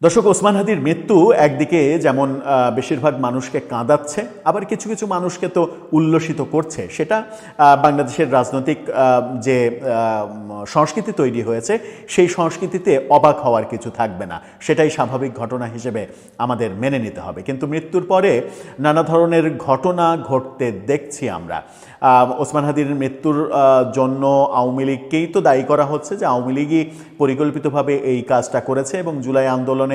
দর্শক, ওসমান হাদির মৃত্যু একদিকে যেমন বেশিরভাগ মানুষকে কাঁদাচ্ছে, আবার কিছু কিছু মানুষকে তো উল্লসিত করছে। সেটা বাংলাদেশের রাজনৈতিক যে সংস্কৃতি তৈরি হয়েছে, সেই সংস্কৃতিতে অবাক হওয়ার কিছু থাকবে না। সেটাই স্বাভাবিক ঘটনা হিসেবে আমাদের মেনে নিতে হবে। কিন্তু মৃত্যুর পরে নানা ধরনের ঘটনা ঘটতে দেখছি আমরা। ওসমান হাদির মৃত্যুর জন্য আওয়ামী লীগকেই তো দায়ী করা হচ্ছে, যে আওয়ামী লীগই পরিকল্পিতভাবে এই কাজটা করেছে এবং জুলাই আন্দোলনে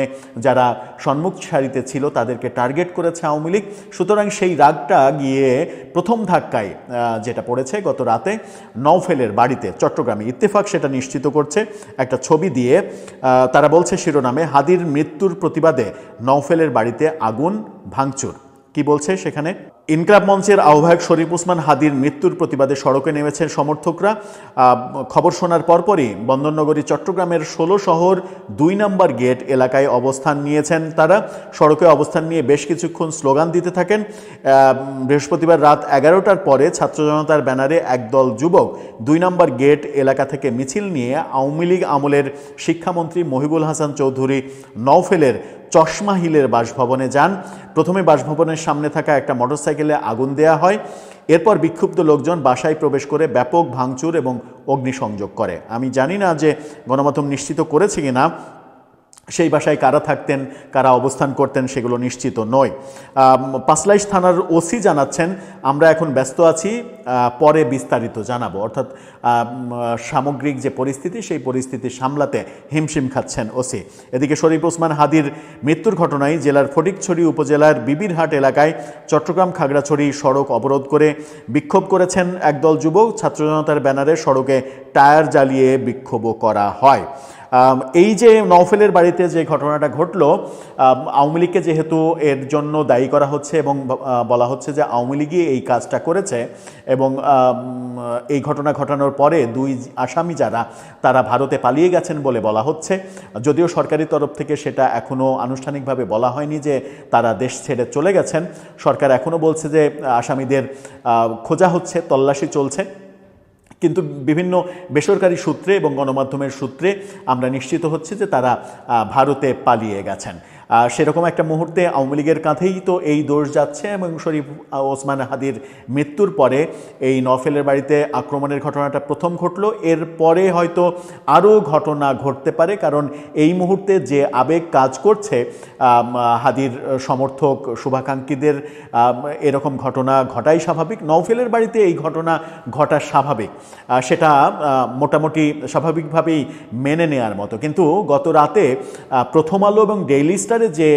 যারা সম্মুখ সারিতে ছিল তাদেরকে টার্গেট করেছে আওয়ামী লীগ। সুতরাং সেই রাগটা গিয়ে প্রথম ধাক্কায় যেটা পড়েছে গত রাতে নওফেলের বাড়িতে চট্টগ্রামে। ইত্তেফাক সেটা নিশ্চিত করছে একটা ছবি দিয়ে। তারা বলছে শিরোনামে, হাদির মৃত্যুর প্রতিবাদে নওফেলের বাড়িতে আগুন ভাঙচুর। কি বলছে সেখানে? ইনকলাব মঞ্চের আহ্বায়ক শরীফ ওসমান হাদির মৃত্যুর প্রতিবাদে সড়কে নেমেছেন সমর্থকরা। খবর শোনার পরপরই বন্দরনগরী চট্টগ্রামের ১৬ শহর ২ নম্বর গেট এলাকায় অবস্থান নিয়েছেন তারা। সড়কে অবস্থান নিয়ে বেশ কিছুক্ষণ স্লোগান দিতে থাকেন। বৃহস্পতিবার রাত ১১টার পরে ছাত্র জনতার ব্যানারে একদল যুবক ২ নম্বর গেট এলাকা থেকে মিছিল নিয়ে আওয়ামী লীগ আমলের শিক্ষামন্ত্রী মহিবুল হাসান চৌধুরী নওফেলের চশমা হিলের বাসভবনে যান। প্রথমে বাসভবনের সামনে থাকা একটা মোটরসাইকেলে আগুন দেয়া হয়। এরপর বিক্ষুব্ধ লোকজন বাসায় প্রবেশ করে ব্যাপক ভাঙচুর এবং অগ্নিসংযোগ করে। আমি জানি না যে গণমাধ্যম নিশ্চিত করেছে কিনা সেই বাসায় কারা থাকতেন, কারা অবস্থান করতেন, সেগুলো নিশ্চিত নয়। পাঁচলাইশ থানার ওসি জানাচ্ছেন, আমরা এখন ব্যস্ত আছি, পরে বিস্তারিত জানাবো। অর্থাৎ সামগ্রিক যে পরিস্থিতি, সেই পরিস্থিতি সামলাতে হিমশিম খাচ্ছেন ওসি। এদিকে শরীফ ওসমান হাদির মৃত্যুর ঘটনায় জেলার ফটিকছড়ি উপজেলার বিবিরহাট এলাকায় চট্টগ্রাম খাগড়াছড়ি সড়ক অবরোধ করে বিক্ষোভ করেছেন একদল যুবক। ছাত্র জনতার ব্যানারে সড়কে টায়ার জ্বালিয়ে বিক্ষোভও করা হয়। এই যে নওফেলের বাড়িতে যে ঘটনাটা ঘটলো, আওয়ামী লীগকে যেহেতু এর জন্য দায়ী করা হচ্ছে এবং বলা হচ্ছে যে আওয়ামী লীগই এই কাজটা করেছে, এবং এই ঘটনা ঘটানোর পরে ২ আসামি যারা, তারা ভারতে পালিয়ে গেছেন বলে বলা হচ্ছে। যদিও সরকারি তরফ থেকে সেটা এখনও আনুষ্ঠানিকভাবে বলা হয়নি যে তারা দেশ ছেড়ে চলে গেছেন। সরকার এখনও বলছে যে আসামিদের খোঁজা হচ্ছে, তল্লাশি চলছে। কিন্তু বিভিন্ন বেসরকারি সূত্রে এবং গণমাধ্যমের সূত্রে আমরা নিশ্চিত হচ্ছে যে তারা ভারতে পালিয়ে গেছেন। সেরকম একটা মুহূর্তে আওয়ামী লীগের কাঁধেই তো এই দোষ যাচ্ছে, এবং শরীফ ওসমান হাদির মৃত্যুর পরে এই নওফেলের বাড়িতে আক্রমণের ঘটনাটা প্রথম ঘটলো। এরপরে হয়তো আরও ঘটনা ঘটতে পারে, কারণ এই মুহূর্তে যে আবেগ কাজ করছে হাদির সমর্থক শুভাকাঙ্ক্ষীদের, এরকম ঘটনা ঘটাই স্বাভাবিক। নওফেলের বাড়িতে এই ঘটনা ঘটা স্বাভাবিক, সেটা মোটামুটি স্বাভাবিকভাবেই মেনে নেওয়ার মতো। কিন্তু গত রাতে প্রথম আলো এবং ডেইলি স্টারে যে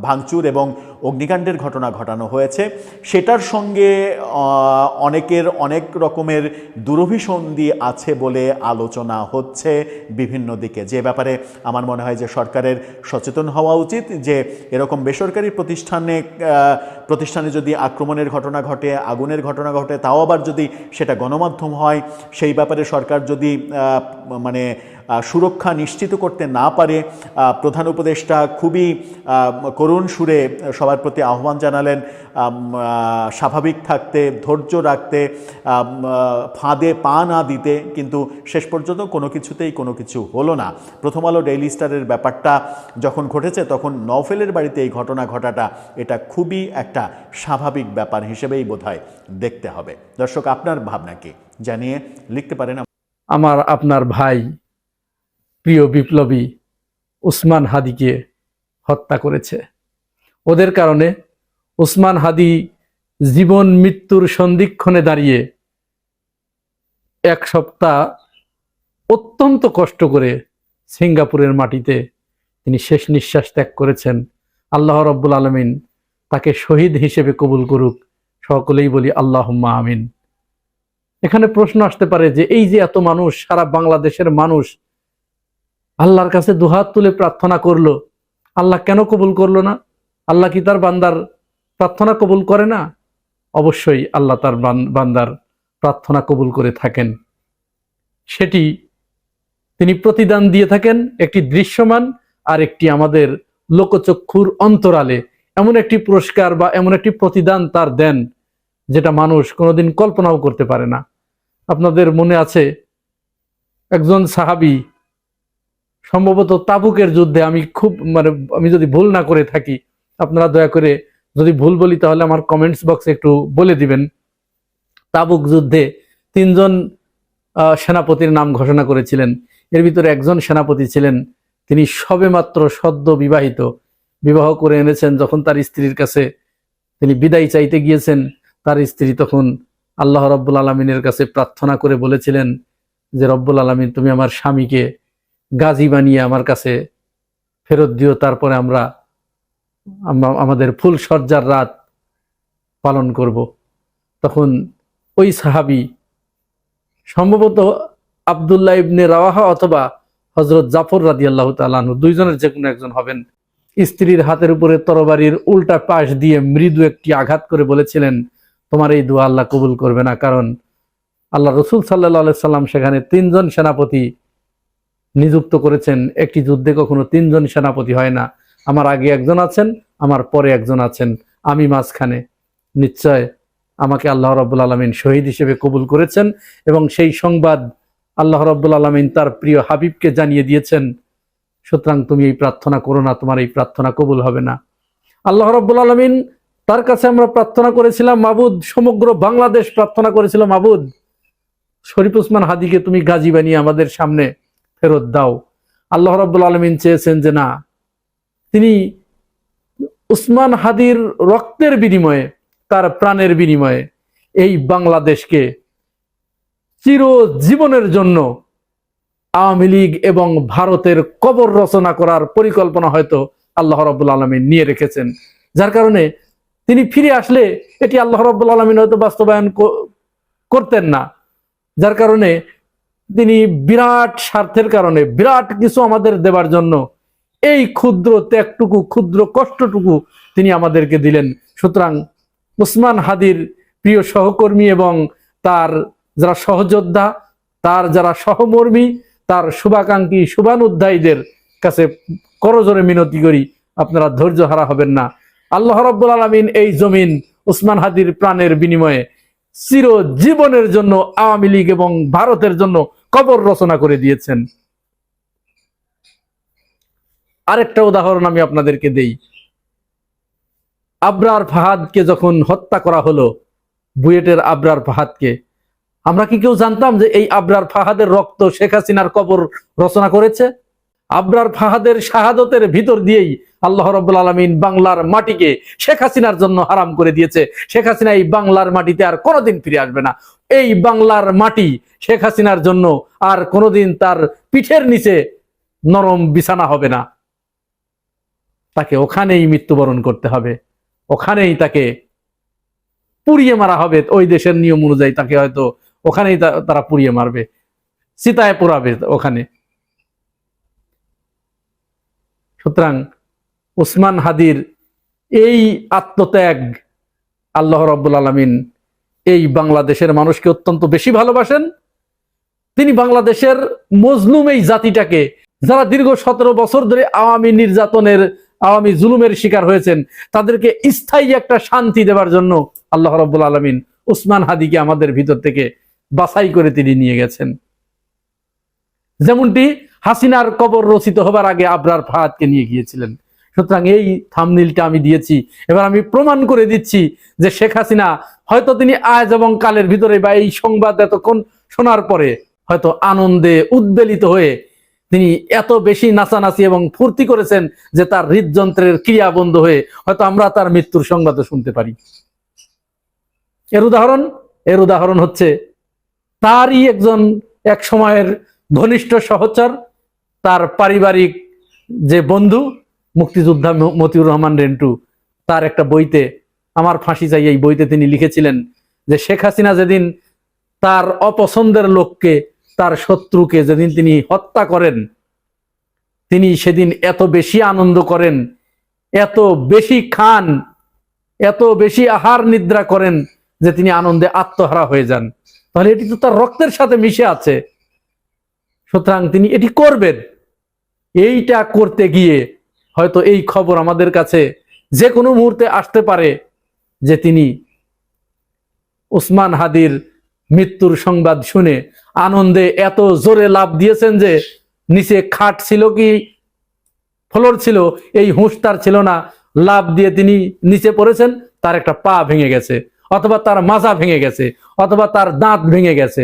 ভাঙচুর এবং অগ্নিকাণ্ডের ঘটনা ঘটানো হয়েছে, সেটার সঙ্গে অনেকের অনেক রকমের দুরভিসন্ধি আছে বলে আলোচনা হচ্ছে বিভিন্ন দিকে। যে ব্যাপারে আমার মনে হয় যে সরকারের সচেতন হওয়া উচিত, যে এরকম বেসরকারি প্রতিষ্ঠানে যদি আক্রমণের ঘটনা ঘটে, আগুনের ঘটনা ঘটে, তাও আবার যদি সেটা গণমাধ্যম হয়, সেই ব্যাপারে সরকার যদি সুরক্ষা নিশ্চিত করতে না পারে, প্রধান উপদেষ্টা খুবই করুণ সুরে সবার প্রতি আহ্বান জানালেন স্বাভাবিক থাকতে, ধৈর্য রাখতে, ফাঁদে পা না দিতে। কিন্তু শেষ পর্যন্ত কোনো কিছুতেই কোনো কিছু হলো না। প্রথম আলো ডেইলি স্টারের ব্যাপারটা যখন ঘটেছে, তখন নওফেলের বাড়িতে এই ঘটনা ঘটাটা এটা খুবই একটা স্বাভাবিক ব্যাপার হিসেবেই বোধহয় দেখতে হবে। দর্শক, আপনার ভাবনা কি জানিয়ে লিখতে পারেন। আমার আপনার ভাই প্রিয় বিপ্লবী ওসমান হাদিকে হত্যা করেছে। ওদের কারণে ওসমান হাদি জীবন মৃত্যুর সন্ধিক্ষণে দাঁড়িয়ে 1 সপ্তাহ অত্যন্ত কষ্ট করে সিঙ্গাপুরের মাটিতে তিনি শেষ নিঃশ্বাস ত্যাগ করেছেন। আল্লাহ রাব্বুল আলামিন তাকে শহীদ হিসেবে কবুল করুক। সকলেই বলি আল্লাহুম্মা আমিন। এখানে প্রশ্ন আসতে পারে যে এই যে এত মানুষ, সারা বাংলাদেশের মানুষ আল্লাহর কাছে দুহাত তুলে প্রার্থনা করলো, আল্লাহ কেন কবুল করলো না? আল্লাহ কি তার বান্দার প্রার্থনা কবুল করে না? অবশ্যই আল্লাহ তার বান্দার প্রার্থনা কবুল করে থাকেন। সেটি তিনি প্রতিদান দিয়ে থাকেন, একটি দৃশ্যমান আর একটি আমাদের লোকচক্ষুর অন্তরালে এমন একটি পুরস্কার বা এমন একটি প্রতিদান তার দেন, যেটা মানুষ কোনোদিন কল্পনাও করতে পারে না। আপনাদের মনে আছে একজন সাহাবী সম্ভবত তাবুকের যুদ্ধে, আমি যদি ভুল না করে থাকি, আপনারা দয়া করে যদি ভুল বলি তাহলে আমার কমেন্টস বক্সে একটু বলে দিবেন। তাবুক যুদ্ধে 3 জন সেনাপতির নাম ঘোষণা করেছিলেন। এর ভিতরে একজন সেনাপতি ছিলেন, তিনি সবেমাত্র সদ্য বিবাহিত, বিবাহ করে এনেছেন। যখন তার স্ত্রীর কাছে তিনি বিদায় চাইতে গিয়েছেন, তার স্ত্রী তখন আল্লাহ রব্বুল আলমিনের কাছে প্রার্থনা করে বলেছিলেন যে, রব্বুল আলমিন, তুমি আমার স্বামীকে গাজী বানিয়ে আমার কাছে ফেরত দিও, তারপরে আমরা আমাদের ফুল সজ্জার রাত পালন করব। তখন ওই সাহাবী, সম্ভবত আব্দুল্লাহ ইবনে রাওয়াহা অথবা হযরত জাফর রাদিয়াল্লাহু তাআলা আনহু, দুইজনের যে কোনো একজন হবেন, স্ত্রীর হাতের উপরে তরবারির উল্টা পাশ দিয়ে মৃদু একটি আঘাত করে বলেছিলেন, তোমার এই দোয়া আল্লাহ কবুল করবে না, কারণ আল্লাহ রসুল সাল্লাল্লাহু আলাইহি সাল্লাম সেখানে 3 জন সেনাপতি নিযুক্ত করেছেন। একটি যুদ্ধে কখনো 3 জন সেনাপতি হয় না। আমার আগে একজন আছেন, আমার পরে একজন আছেন, আমি মাঝখানে। নিশ্চয় আমাকে আল্লাহ রাব্বুল আলামিন শহীদ হিসেবে কবুল করেছেন, এবং সেই সংবাদ আল্লাহ রাব্বুল আলামিন তার প্রিয় হাবিবকে জানিয়ে দিয়েছেন। সুতরাং তুমি এই প্রার্থনা করো না, তোমার এই প্রার্থনা কবুল হবে না। আল্লাহ রাব্বুল আলামিন, তার কাছে আমরা প্রার্থনা করেছিলাম, মাবুদ, সমগ্র বাংলাদেশ প্রার্থনা করেছিল, মাবুদ, শরীফ ওসমান হাদিকে তুমি গাজী বানিয়ে আমাদের সামনে ফেরত দাও। আল্লাহ রাব্বুল আলামিন চেয়েছেন যে না, তিনি ওসমান হাদির রক্তের বিনিময়ে, তার প্রাণের বিনিময়ে এই বাংলাদেশকে চিরজীবনের জন্য আওয়ামী লীগ এবং ভারতের কবর রচনা করার পরিকল্পনা হয়তো আল্লাহ রাব্বুল আলামিন নিয়ে রেখেছেন, যার কারণে তিনি ফিরে আসলে এটি আল্লাহ রাব্বুল আলামিন হয়তো বাস্তবায়ন করতেন না। যার কারণে তিনি বিরাট স্বার্থের কারণে বিরাট কিছু আমাদের দেবার জন্য এই ক্ষুদ্র ত্যাগটুকু, ক্ষুদ্র কষ্টটুকু তিনি আমাদেরকে দিলেন। সুতরাং ওসমান হাদির প্রিয় সহকর্মী এবং তার যারা সহযোদ্ধা, তার যারা সহমর্মী, তার শুভাকাঙ্ক্ষী, শুভানুধ্যায়ীদের কাছে করজোরে মিনতি করি, আপনারা ধৈর্য হারা হবেন না। আল্লাহ রাব্বুল আলামিন এই জমিন ওসমান হাদির প্রাণের বিনিময়ে চিরজীবনের জন্য আওয়ামী লীগ এবং ভারতের জন্য কবর রচনা করে দিয়েছেন। আরেকটা উদাহরণ আমি আপনাদেরকে দেই। আবরার ফাহাদকে যখন হত্যা করা হলো, বুয়েটের আবরার ফাহাদকে, আমরা কি কেউ জানতাম যে এই আবরার ফাহাদের রক্ত শেখ হাসিনার কবর রচনা করেছে? আবরার ফাহাদের শাহাদতের ভিতর দিয়েই আল্লাহ রাব্বুল আলামিন বাংলার মাটিকে শেখ হাসিনার জন্য হারাম করে দিয়েছে। শেখ হাসিনা এই বাংলার মাটিতে আর কোনোদিন ফিরে আসবে না। এই বাংলার মাটি শেখ হাসিনার জন্য আর কোনোদিন তার পিঠের নিচে নরম বিছানা হবে না। তাকে ওখানেই মৃত্যুবরণ করতে হবে, ওখানেই তাকে পুড়িয়ে মারা হবে। ওই দেশের নিয়ম অনুযায়ী তাকে হয়তো ওখানেই তারা পুড়িয়ে মারবে, চিতায় পোড়াবে ওখানে। সুতরাং ওসমান হাদির এই আত্মত্যাগ, আল্লাহ রাব্বুল আলামিন এই বাংলাদেশের মানুষকে অত্যন্ত বেশি ভালোবাসেন। তিনি বাংলাদেশের মজলুম এই জাতিটাকে, যারা দীর্ঘ 17 বছর ধরে আওয়ামী নির্যাতনের, আওয়ামী জুলুমের শিকার হয়েছেন, তাদেরকে স্থায়ী একটা শান্তি দেওয়ার জন্য আল্লাহ রাব্বুল আলামিন ওসমান হাদিকে আমাদের ভিতর থেকে বাছাই করে তিনি নিয়ে গেছেন। যেমনটি হাসিনার কবর রচিত হবার আগে আবরার ফাহাদকে নিয়ে গিয়েছিলেন। সুতরাং এই থাম্বনেইলটা আমি দিয়েছি, এবার আমি প্রমাণ করে দিচ্ছি যে শেখ হাসিনা হয়তো তিনি আজ এবং কালের ভিতরে বা এই সংবাদ এতক্ষণ শোনার পরে হয়তো আনন্দে উদ্বেলিত হয়ে তিনি এত বেশি নাচানাচি এবং ফুর্তি করেছেন যে তার হৃদযন্ত্রের ক্রিয়া বন্ধ হয়ে হয়তো আমরা তার মৃত্যুর সংবাদও শুনতে পারি। এর উদাহরণ হচ্ছে তারই একজন এক সময়ের ঘনিষ্ঠ সহচর, তার পারিবারিক যে বন্ধু মুক্তিযোদ্ধা মতিউর রহমান রেন্টু, তার একটা বইতে, আমার ফাঁসি চাই, এই বইতে তিনি লিখেছিলেন যে শেখ হাসিনা যেদিন তার অপছন্দের লোককে, তার শত্রুকে যেদিন তিনি হত্যা করেন, তিনি সেদিন এত বেশি আনন্দ করেন, এত বেশি খান, এত বেশি আহার নিদ্রা করেন যে তিনি আনন্দে আত্মহারা হয়ে যান। তাহলে এটি তো তার রক্তের সাথে মিশে আছে। সুতরাং তিনি এটি করবেন। এইটা করতে গিয়ে হয়তো এই খবর আমাদের কাছে যে কোনো মুহূর্তে আসতে পারে যে তিনি ওসমান হাদির মৃত্যুর সংবাদ শুনে আনন্দে এত জোরে লাফ দিয়েছেন যে নিচে খাট ছিল কি ফ্লোর ছিল এই হুঁশ তার ছিল না, লাফ দিয়ে তিনি নিচে পড়েছেন, তার একটা পা ভেঙে গেছে, অথবা তার মাজা ভেঙে গেছে, অথবা তার দাঁত ভেঙে গেছে,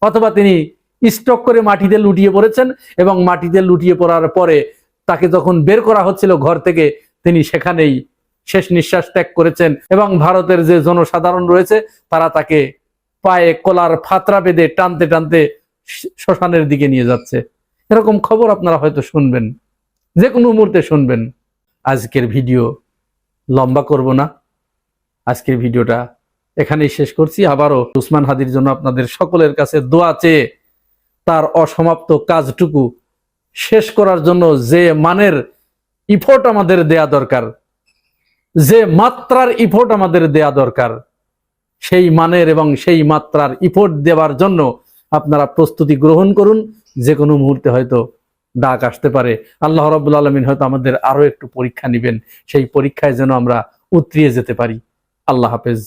অথবা তিনি স্ট্রোক করে মাটিতে লুটিয়ে পড়েছেন এবং মাটিতে লুটিয়ে পড়ার পরে তাকে যখন বের করা হচ্ছিল ঘর থেকে, তিনি সেখানেই শেষ নিঃশ্বাস ত্যাগ করেছেন এবং ভারতের যে জনসাধারণ রয়েছে তারা তাকে পায়ে কলার ফাতরা বেঁধে টানতে টানতে শ্মশানের দিকে নিয়ে যাচ্ছে। এরকম খবর আপনারা হয়তো শুনবেন, যে কোনো মুহূর্তে শুনবেন। আজকের ভিডিও লম্বা করব না, আজকের ভিডিওটা এখানেই শেষ করছি। আবারও উসমান হাদির জন্য আপনাদের সকলের কাছে দোয়া চেয়ে তার অসমাপ্ত কাজটুকু শেষ করার জন্য যে মানের ইফোর্ট আমাদের দেয়া দরকার, যে মাত্রার ইফোর্ট আমাদের দেয়া দরকার, সেই মানের এবং সেই মাত্রার ইফোর্ট দেওয়ার জন্য আপনারা প্রস্তুতি গ্রহণ করুন। যে কোনো মুহূর্তে হয়তো ডাক আসতে পারে। আল্লাহ রাব্বুল আলামিন হয়তো আমাদের আরো একটু পরীক্ষা নেবেন, সেই পরীক্ষায় যেন আমরা উতরিয়ে যেতে পারি। আল্লাহ হাফেজ।